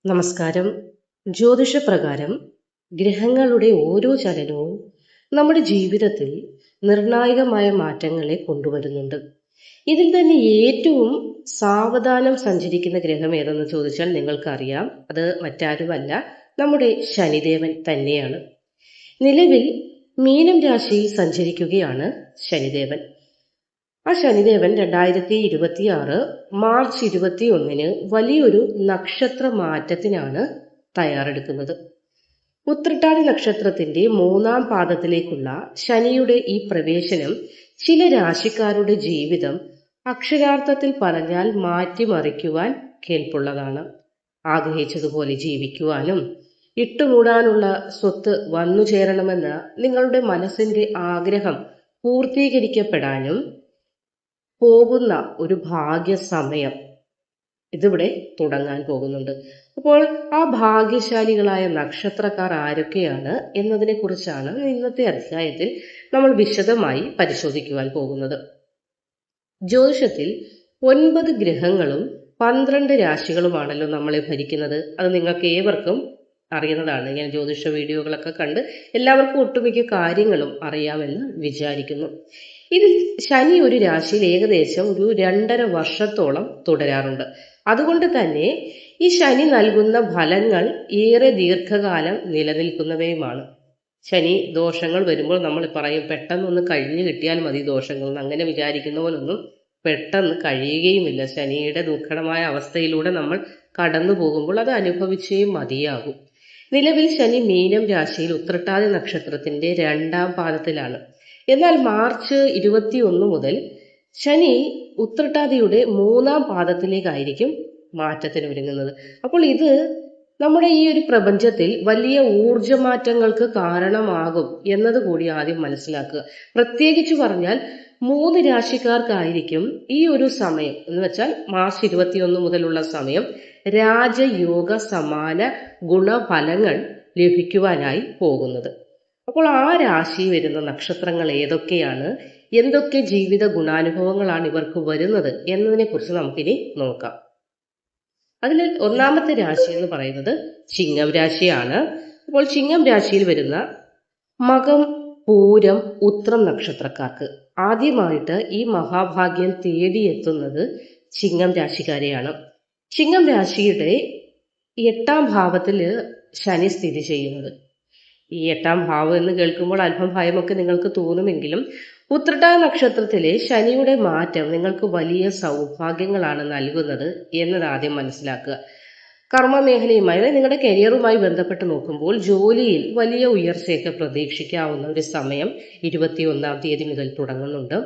നമസ്കാരം. ജ്യോതിഷപ്രകാരം ഗ്രഹങ്ങളുടെ ഓരോ ചലനവും നമ്മുടെ ജീവിതത്തിൽ നിർണായകമായ മാറ്റങ്ങളെ കൊണ്ടുവരുന്നുണ്ട്. ഇതിൽ തന്നെ ഏറ്റവും സാവധാനം സഞ്ചരിക്കുന്ന ഗ്രഹം ഏതെന്ന് ചോദിച്ചാൽ നിങ്ങൾക്കറിയാം, അത് മറ്റാരുമല്ല, നമ്മുടെ ശനിദേവൻ തന്നെയാണ്. നിലവിൽ മീനം രാശിയിൽ സഞ്ചരിക്കുകയാണ് ശനിദേവൻ. ആ ശനിദേവൻ 2026 മാർച്ച് 21 വലിയൊരു നക്ഷത്ര മാറ്റത്തിനാണ് തയ്യാറെടുക്കുന്നത്. ഉത്രട്ടാതി നക്ഷത്രത്തിന്റെ 3-ാം പാദത്തിലേക്കുള്ള ശനിയുടെ ഈ പ്രവേശനം ചില രാശിക്കാരുടെ ജീവിതം അക്ഷരാർത്ഥത്തിൽ പറഞ്ഞാൽ മാറ്റിമറിക്കുവാൻ കേൾപ്പുള്ളതാണ്. ആഗ്രഹിച്ചതുപോലെ ജീവിക്കുവാനും ഇട്ടുമൂടാനുള്ള സ്വത്ത് വന്നു ചേരണമെന്ന നിങ്ങളുടെ മനസ്സിന്റെ ആഗ്രഹം പൂർത്തീകരിക്കപ്പെടാനും പോകുന്ന ഒരു ഭാഗ്യ സമയം ഇതിവിടെ തുടങ്ങാൻ പോകുന്നുണ്ട്. അപ്പോൾ ആ ഭാഗ്യശാലികളായ നക്ഷത്രക്കാർ ആരൊക്കെയാണ് എന്നതിനെ കുറിച്ചാണ് ഇന്നത്തെ അധ്യായത്തിൽ നമ്മൾ വിശദമായി പരിശോധിക്കുവാൻ പോകുന്നത്. ജ്യോതിഷത്തിൽ 9 ഗ്രഹങ്ങളും 12 രാശികളുമാണല്ലോ നമ്മളെ ഭരിക്കുന്നത്. അത് നിങ്ങൾക്ക് ഏവർക്കും അറിയുന്നതാണ്. ഇങ്ങനെ ജ്യോതിഷ വീഡിയോകളൊക്കെ കണ്ട് എല്ലാവർക്കും ഒട്ടുമിക്ക കാര്യങ്ങളും അറിയാമെന്ന് വിചാരിക്കുന്നു. ഇതിൽ ശനി ഒരു രാശിയിൽ ഏകദേശം ഒരു 2.5 വർഷത്തോളം തുടരാറുണ്ട്. അതുകൊണ്ട് തന്നെ ഈ ശനി നൽകുന്ന ഫലങ്ങൾ ഏറെ ദീർഘകാലം നിലനിൽക്കുന്നവയുമാണ്. ശനി ദോഷങ്ങൾ വരുമ്പോൾ നമ്മൾ പറയും പെട്ടെന്നൊന്ന് കഴിഞ്ഞു കിട്ടിയാൽ മതി ദോഷങ്ങൾ. അങ്ങനെ വിചാരിക്കുന്ന പോലൊന്നും പെട്ടെന്ന് കഴിയുകയുമില്ല. ശനിയുടെ ദുഃഖകരമായ അവസ്ഥയിലൂടെ നമ്മൾ കടന്നു പോകുമ്പോൾ അത് അനുഭവിച്ചേ മതിയാകും. നിലവിൽ ശനി മീനം രാശിയിൽ ഉത്രട്ടാതി നക്ഷത്രത്തിന്റെ 2-ാം പാദത്തിലാണ്. എന്നാൽ മാർച്ച് 21 മുതൽ ശനി ഉത്രട്ടാതിയുടെ 3-ാം പാദത്തിലേക്കായിരിക്കും മാറ്റത്തിനൊരുങ്ങുന്നത്. അപ്പോൾ ഇത് നമ്മുടെ ഈ ഒരു പ്രപഞ്ചത്തിൽ വലിയ ഊർജമാറ്റങ്ങൾക്ക് കാരണമാകും എന്നതുകൂടി ആദ്യം മനസ്സിലാക്കുക. പ്രത്യേകിച്ച് പറഞ്ഞാൽ 3 രാശിക്കാർക്കായിരിക്കും ഈ ഒരു സമയം എന്ന് വെച്ചാൽ മാർച്ച് 21 മുതലുള്ള സമയം രാജയോഗ സമാന ഗുണഫലങ്ങൾ ലഭിക്കുവാനായി പോകുന്നത്. അപ്പോൾ ആ രാശി വരുന്ന നക്ഷത്രങ്ങൾ ഏതൊക്കെയാണ്, എന്തൊക്കെ ജീവിത ഗുണാനുഭവങ്ങളാണ് ഇവർക്ക് വരുന്നത് എന്നതിനെ കുറിച്ച് നമുക്കിനി നോക്കാം. അതിൽ 1-ാമത്തെ രാശി എന്ന് പറയുന്നത് ചിങ്ങം രാശിയാണ്. അപ്പോൾ ചിങ്ങം രാശിയിൽ വരുന്ന മകം, പൂരം, ഉത്രം നക്ഷത്രക്കാർക്ക് ആദ്യമായിട്ട് ഈ മഹാഭാഗ്യം തേടിയെത്തുന്നത് ചിങ്ങം രാശിക്കാരെയാണ്. ചിങ്ങം രാശിയുടെ 8-ാം ഭാവത്തിൽ ശനി സ്ഥിതി ചെയ്യുന്നത്. ഈ 8-ാം ഭാവം എന്ന് കേൾക്കുമ്പോൾ അല്പം ഭയമൊക്കെ നിങ്ങൾക്ക് തോന്നുമെങ്കിലും ഉത്രട്ടാതി നക്ഷത്രത്തിലെ ശനിയുടെ മാറ്റം നിങ്ങൾക്ക് വലിയ സൗഭാഗ്യങ്ങളാണ് നൽകുന്നത് എന്നത് ആദ്യം മനസ്സിലാക്കുക. കർമ്മ മേഖലയുമായി, നിങ്ങളുടെ കരിയറുമായി ബന്ധപ്പെട്ട് നോക്കുമ്പോൾ ജോലിയിൽ വലിയ ഉയർച്ചയൊക്കെ പ്രതീക്ഷിക്കാവുന്ന ഒരു സമയം 21-ാം തീയതി മുതൽ തുടങ്ങുന്നുണ്ട്.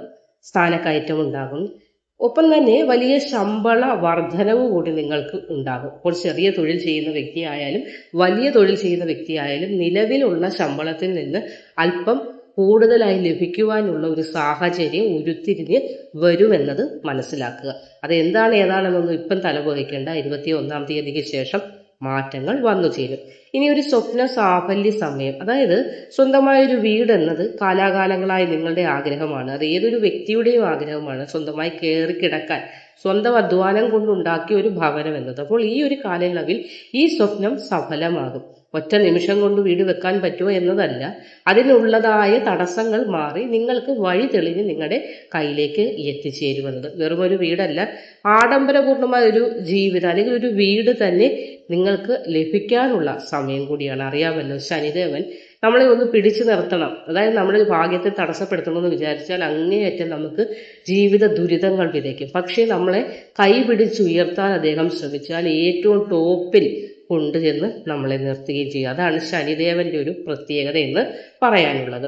സ്ഥാനക്കയറ്റം ഉണ്ടാകും. ഒപ്പം തന്നെ വലിയ ശമ്പള വർധനവ് കൂടി നിങ്ങൾക്ക് ഉണ്ടാകും. അപ്പോൾ ചെറിയ തൊഴിൽ ചെയ്യുന്ന വ്യക്തിയായാലും വലിയ തൊഴിൽ ചെയ്യുന്ന വ്യക്തിയായാലും നിലവിലുള്ള ശമ്പളത്തിൽ നിന്ന് അല്പം കൂടുതലായി ലഭിക്കുവാനുള്ള ഒരു സാഹചര്യം ഉരുത്തിരിഞ്ഞ് വരുമെന്നത് മനസ്സിലാക്കുക. അത് എന്താണ് ഏതാണെന്നൊന്നും ഇപ്പം തലപോഹിക്കേണ്ട. 21-ാം തീയതിക്ക് ശേഷം മാറ്റങ്ങൾ വന്നു ചേരും. ഇനി ഒരു സ്വപ്ന സാഫല്യ സമയം, അതായത് സ്വന്തമായൊരു വീട് എന്നത് കാലാകാലങ്ങളായി നിങ്ങളുടെ ആഗ്രഹമാണ്. അത് ഏതൊരു വ്യക്തിയുടെയും ആഗ്രഹമാണ്, സ്വന്തമായി കയറി കിടക്കാൻ, സ്വന്തം അധ്വാനം കൊണ്ടുണ്ടാക്കിയ ഒരു ഭവനം എന്നത്. അപ്പോൾ ഈ ഒരു കാലയളവിൽ ഈ സ്വപ്നം സഫലമാകും. ഒറ്റ നിമിഷം കൊണ്ട് വീട് വെക്കാൻ പറ്റുമോ എന്നതല്ല, അതിനുള്ളതായ തടസ്സങ്ങൾ മാറി നിങ്ങൾക്ക് വഴി തെളിഞ്ഞ് നിങ്ങളുടെ കയ്യിലേക്ക് എത്തിച്ചേരുമെന്നത്. വെറുമൊരു വീടല്ല, ആഡംബരപൂർണമായ ഒരു ജീവിതം അല്ലെങ്കിൽ ഒരു വീട് തന്നെ നിങ്ങൾക്ക് ലഭിക്കാനുള്ള സമയം കൂടിയാണ്. അറിയാമല്ലോ, ശനിദേവൻ നമ്മളെ ഒന്ന് പിടിച്ചു നിർത്തണം, അതായത് നമ്മുടെ ഭാഗ്യത്തെ തടസ്സപ്പെടുത്തണമെന്ന് വിചാരിച്ചാൽ അങ്ങേയറ്റം നമുക്ക് ജീവിത ദുരിതങ്ങൾ വിതയ്ക്കും. പക്ഷേ നമ്മളെ കൈ പിടിച്ചുയർത്താൻ അദ്ദേഹം ശ്രമിച്ചാൽ ഏറ്റവും ടോപ്പിൽ കൊണ്ടുചെന്ന് നമ്മളെ നിർത്തുകയും ചെയ്യും. അതാണ് ശനിദേവന്റെ ഒരു പ്രത്യേകത എന്ന് പറയാനുള്ളത്.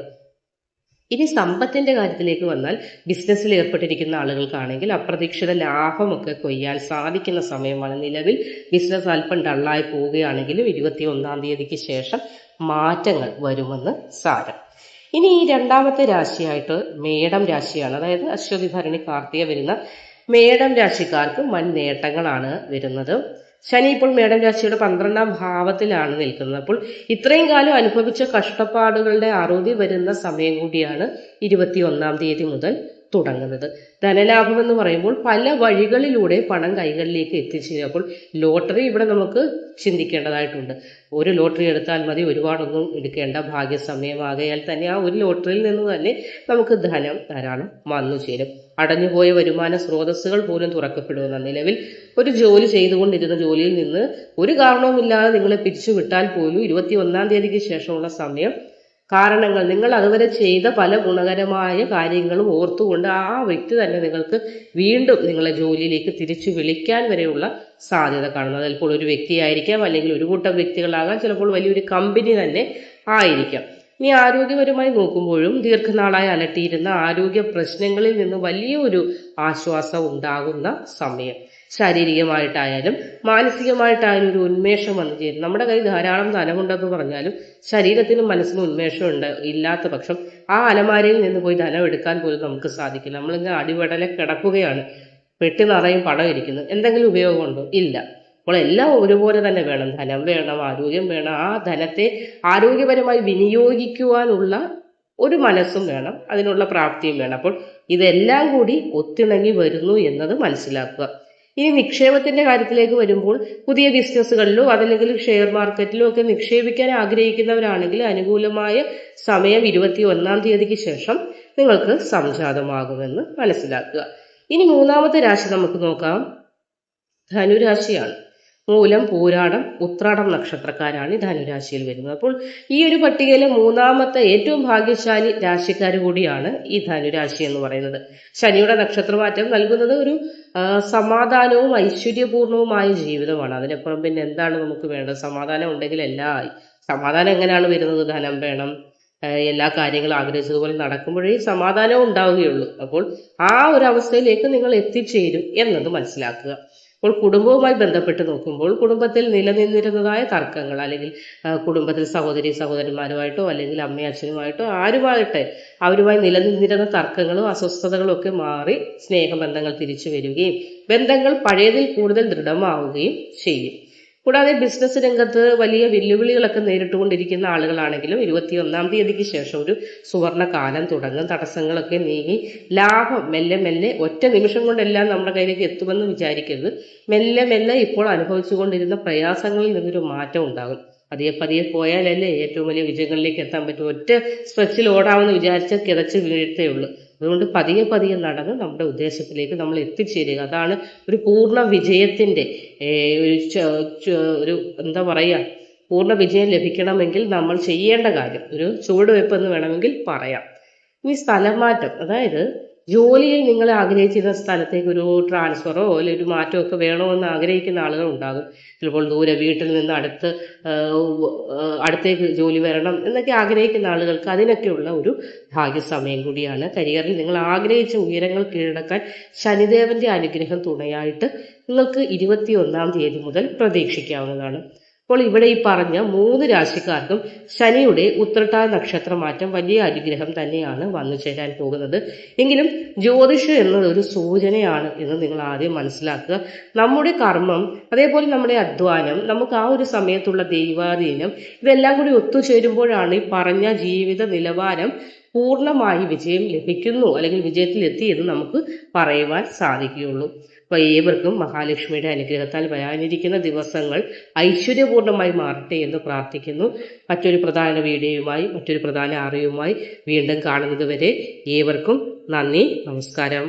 ഇനി സമ്പത്തിന്റെ കാര്യത്തിലേക്ക് വന്നാൽ, ബിസിനസ്സിൽ ഏർപ്പെട്ടിരിക്കുന്ന ആളുകൾക്കാണെങ്കിൽ അപ്രതീക്ഷിത ലാഭമൊക്കെ കൊയ്യാൻ സാധിക്കുന്ന സമയമാണ്. നിലവിൽ ബിസിനസ് അല്പം ഡള്ളായി പോവുകയാണെങ്കിലും 21-ാം തീയതിക്ക് ശേഷം മാറ്റങ്ങൾ വരുമെന്ന് സാരം. ഇനി ഈ 2-ാമത്തെ രാശിയായിട്ട് മേടം രാശിയാണ്. അതായത് അശ്വതി, ഭരണി, കാർത്തിക വരുന്ന മേടം രാശിക്കാർക്ക് വൻ നേട്ടങ്ങളാണ് വരുന്നത്. ശനി ഇപ്പോൾ മേടം രാശിയുടെ 12-ാം ഭാവത്തിലാണ് നിൽക്കുന്നത്. അപ്പോൾ ഇത്രയും കാലം അനുഭവിച്ച കഷ്ടപ്പാടുകളുടെ അറുതി വരുന്ന സമയം കൂടിയാണ് 21-ാം തീയതി മുതൽ തുടങ്ങുന്നത്. ധനലാഭം എന്ന് പറയുമ്പോൾ പല വഴികളിലൂടെ പണം കൈകളിലേക്ക് എത്തിച്ചേരും. അപ്പോൾ ലോട്ടറി ഇവിടെ നമുക്ക് ചിന്തിക്കേണ്ടതായിട്ടുണ്ട്. ഒരു ലോട്ടറി എടുത്താൽ മതി, ഒരുപാടൊന്നും എടുക്കേണ്ട, ഭാഗ്യസമയമാകയാൽ തന്നെ ആ ഒരു ലോട്ടറിയിൽ നിന്ന് തന്നെ നമുക്ക് ധനം ധാരാളം വന്നു ചേരും. അടഞ്ഞുപോയ വരുമാന സ്രോതസ്സുകൾ പോലും തുറക്കപ്പെടുമെന്ന നിലവിൽ ഒരു ജോലി ചെയ്തുകൊണ്ടിരുന്ന ജോലിയിൽ നിന്ന് ഒരു കാരണവുമില്ലാതെ നിങ്ങളെ പിരിച്ചുവിട്ടാൽ പോലും 21-ാം തീയതിക്ക് ശേഷമുള്ള സമയം കാരണങ്ങൾ, നിങ്ങൾ അതുവരെ ചെയ്ത പല ഗുണകരമായ കാര്യങ്ങളും ഓർത്തുകൊണ്ട് ആ വ്യക്തി തന്നെ നിങ്ങൾക്ക് വീണ്ടും നിങ്ങളെ ജോലിയിലേക്ക് തിരിച്ചു വിളിക്കാൻ വരെയുള്ള സാധ്യത കാണുന്നു. ചിലപ്പോൾ ഒരു വ്യക്തിയായിരിക്കാം, അല്ലെങ്കിൽ ഒരു കൂട്ടം വ്യക്തികളാകാം, ചിലപ്പോൾ വലിയൊരു കമ്പനി തന്നെ ആയിരിക്കാം. ഇനി ആരോഗ്യപരമായി നോക്കുമ്പോഴും ദീർഘനാളായി അലട്ടിയിരുന്ന ആരോഗ്യ പ്രശ്നങ്ങളിൽ നിന്ന് വലിയൊരു ആശ്വാസം ഉണ്ടാകുന്ന സമയം. ശാരീരികമായിട്ടായാലും മാനസികമായിട്ടായാലും ഒരു ഉന്മേഷം വന്നു ചേരും. നമ്മുടെ കയ്യിൽ ധാരാളം ധനമുണ്ടെന്ന് പറഞ്ഞാലും ശരീരത്തിനും മനസ്സിനും ഉന്മേഷം ഇല്ലാത്ത പക്ഷം ആ അലമാരയിൽ നിന്ന് പോയി ധനം എടുക്കാൻ പോലും നമുക്ക് സാധിക്കില്ല. നമ്മളിങ്ങനെ അടിപടലെ കിടക്കുകയാണ്, പെട്ടി നിറയും പണം ഇരിക്കുന്നു, എന്തെങ്കിലും ഉപയോഗമുണ്ടോ? ഇല്ല. അപ്പോൾ എല്ലാം ഒരുപോലെ തന്നെ വേണം. ധനം വേണം, ആരോഗ്യം വേണം. ആ ധനത്തെ ആരോഗ്യപരമായി വിനിയോഗിക്കുവാനുള്ള ഒരു മനസ്സും വേണം, അതിനുള്ള പ്രാപ്തിയും വേണം. അപ്പോൾ ഇതെല്ലാം കൂടി ഒത്തിണങ്ങി വരുന്നു എന്നത് മനസ്സിലാക്കുക. ഇനി നിക്ഷേപത്തിന്റെ കാര്യത്തിലേക്ക് വരുമ്പോൾ പുതിയ ബിസിനസ്സുകളിലോ അതല്ലെങ്കിൽ ഷെയർ മാർക്കറ്റിലോ ഒക്കെ നിക്ഷേപിക്കാൻ ആഗ്രഹിക്കുന്നവരാണെങ്കിൽ അനുകൂലമായ സമയം 21-ാം തീയതിക്ക് ശേഷം നിങ്ങൾക്ക് സംജാതമാകുമെന്ന് മനസ്സിലാക്കുക. ഇനി മൂന്നാമത്തെ രാശി നമുക്ക് നോക്കാം, ധനുരാശിയാണ്. മൂലം, പൂരാടം, ഉത്രാടം നക്ഷത്രക്കാരാണ് ഈ ധനുരാശിയിൽ വരുന്നത്. അപ്പോൾ ഈ ഒരു പട്ടികയിലെ മൂന്നാമത്തെ ഏറ്റവും ഭാഗ്യശാലി രാശിക്കാർ കൂടിയാണ് ഈ ധനുരാശി എന്ന് പറയുന്നത്. ശനിയുടെ നക്ഷത്രമാറ്റം നൽകുന്നത് ഒരു സമാധാനവും ഐശ്വര്യപൂർണവുമായ ജീവിതമാണ്. അതിനപ്പുറം പിന്നെ എന്താണ് നമുക്ക് വേണ്ടത്? സമാധാനം ഉണ്ടെങ്കിൽ എല്ലാം ആയി. സമാധാനം എങ്ങനെയാണ് വരുന്നത്? ധനം വേണം, എല്ലാ കാര്യങ്ങളും ആഗ്രഹിച്ചതുപോലെ നടക്കുമ്പോഴേ സമാധാനവും ഉണ്ടാവുകയുള്ളൂ. അപ്പോൾ ആ ഒരു അവസ്ഥയിലേക്ക് നിങ്ങൾ എത്തിച്ചേരും എന്നത് മനസ്സിലാക്കുക. അപ്പോൾ കുടുംബവുമായി ബന്ധപ്പെട്ട് നോക്കുമ്പോൾ കുടുംബത്തിൽ നിലനിന്നിരുന്നതായ തർക്കങ്ങൾ, അല്ലെങ്കിൽ കുടുംബത്തിൽ സഹോദരന്മാരുമായിട്ടോ അല്ലെങ്കിൽ അമ്മയും അച്ഛനുമായിട്ടോ ആരുമാകട്ടെ അവരുമായി നിലനിന്നിരുന്ന തർക്കങ്ങളും അസ്വസ്ഥതകളും ഒക്കെ മാറി സ്നേഹബന്ധങ്ങൾ തിരിച്ചു വരികയും ബന്ധങ്ങൾ പഴയതിൽ കൂടുതൽ ദൃഢമാവുകയും ചെയ്യും. കൂടാതെ ബിസിനസ് രംഗത്ത് വലിയ വെല്ലുവിളികളൊക്കെ നേരിട്ടുകൊണ്ടിരിക്കുന്ന ആളുകളാണെങ്കിലും 21-ാം തീയതിക്ക് ശേഷം ഒരു സുവർണ കാലം തുടങ്ങും. തടസ്സങ്ങളൊക്കെ നീങ്ങി ലാഭം മെല്ലെ മെല്ലെ, ഒറ്റ നിമിഷം കൊണ്ടെല്ലാം നമ്മുടെ കയ്യിലേക്ക് എത്തുമെന്ന് വിചാരിക്കരുത്. മെല്ലെ മെല്ലെ ഇപ്പോൾ അനുഭവിച്ചുകൊണ്ടിരുന്ന പ്രയാസങ്ങളിൽ നിന്നൊരു മാറ്റം ഉണ്ടാകും. പതിയെ പോയാലല്ലേ ഏറ്റവും വലിയ വിജയങ്ങളിലേക്ക് എത്താൻ പറ്റും. ഒറ്റ സ്ട്രെച്ചിൽ ഓടാമെന്ന് വിചാരിച്ചാൽ കിതച്ച് വീഴ്ത്തേ ഉള്ളൂ. അതുകൊണ്ട് പതിയെ നടന്ന് നമ്മുടെ ഉദ്ദേശത്തിലേക്ക് നമ്മൾ എത്തിച്ചേരുക. അതാണ് ഒരു പൂർണ്ണ വിജയത്തിൻ്റെ ഒരു എന്താ പറയുക, പൂർണ്ണ വിജയം ലഭിക്കണമെങ്കിൽ നമ്മൾ ചെയ്യേണ്ട കാര്യം, ഒരു ചുവടുവയ്പ് എന്ന് വേണമെങ്കിൽ പറയാം. ഇനി സ്ഥലം മാറ്റം, അതായത് ജോലിയിൽ നിങ്ങൾ ആഗ്രഹിച്ചിരുന്ന സ്ഥലത്തേക്ക് ഒരു ട്രാൻസ്ഫറോ അല്ലെങ്കിൽ ഒരു മാറ്റമൊക്കെ വേണമെന്ന് ആഗ്രഹിക്കുന്ന ആളുകൾ ഉണ്ടാകും. ചിലപ്പോൾ ദൂരെ വീട്ടിൽ നിന്ന് അടുത്തേക്ക് ജോലി വരണം എന്നൊക്കെ ആഗ്രഹിക്കുന്ന ആളുകൾക്ക് അതിനൊക്കെയുള്ള ഒരു ഭാഗ്യസമയം കൂടിയാണ്. കരിയറിൽ നിങ്ങൾ ആഗ്രഹിച്ച ഉയരങ്ങൾ കീഴടക്കാൻ ശനിദേവന്റെ അനുഗ്രഹം തുണയായിട്ട് നിങ്ങൾക്ക് 21-ാം തീയതി മുതൽ പ്രതീക്ഷിക്കാവുന്നതാണ്. അപ്പോൾ ഇവിടെ ഈ പറഞ്ഞ 3 രാശിക്കാർക്കും ശനിയുടെ ഉത്രട്ടാ നക്ഷത്രമാറ്റം വലിയ അനുഗ്രഹം തന്നെയാണ് വന്നു ചേരാൻ പോകുന്നത്. എങ്കിലും ജ്യോതിഷം എന്നത് ഒരു സൂചനയാണ് എന്ന് നിങ്ങൾ ആദ്യം മനസ്സിലാക്കുക. നമ്മുടെ കർമ്മം, അതേപോലെ നമ്മുടെ അധ്വാനം, നമുക്ക് ആ ഒരു സമയത്തുള്ള ദൈവാധീനം, ഇതെല്ലാം കൂടി ഒത്തുചേരുമ്പോഴാണ് ഈ പറഞ്ഞ ജീവിത നിലവാരം പൂർണ്ണമായി വിജയം ലഭിക്കുന്നു അല്ലെങ്കിൽ വിജയത്തിലെത്തി എന്ന് നമുക്ക് പറയുവാൻ സാധിക്കുകയുള്ളൂ. അപ്പോൾ ഏവർക്കും മഹാലക്ഷ്മിയുടെ അനുഗ്രഹത്താൽ വരാനിരിക്കുന്ന ദിവസങ്ങൾ ഐശ്വര്യപൂർണ്ണമായി മാറട്ടെ എന്ന് പ്രാർത്ഥിക്കുന്നു. മറ്റൊരു പ്രധാന വീഡിയോയുമായി, മറ്റൊരു പ്രധാന അറിവുമായി വീണ്ടും കാണുന്നത് വരെ ഏവർക്കും നന്ദി, നമസ്കാരം.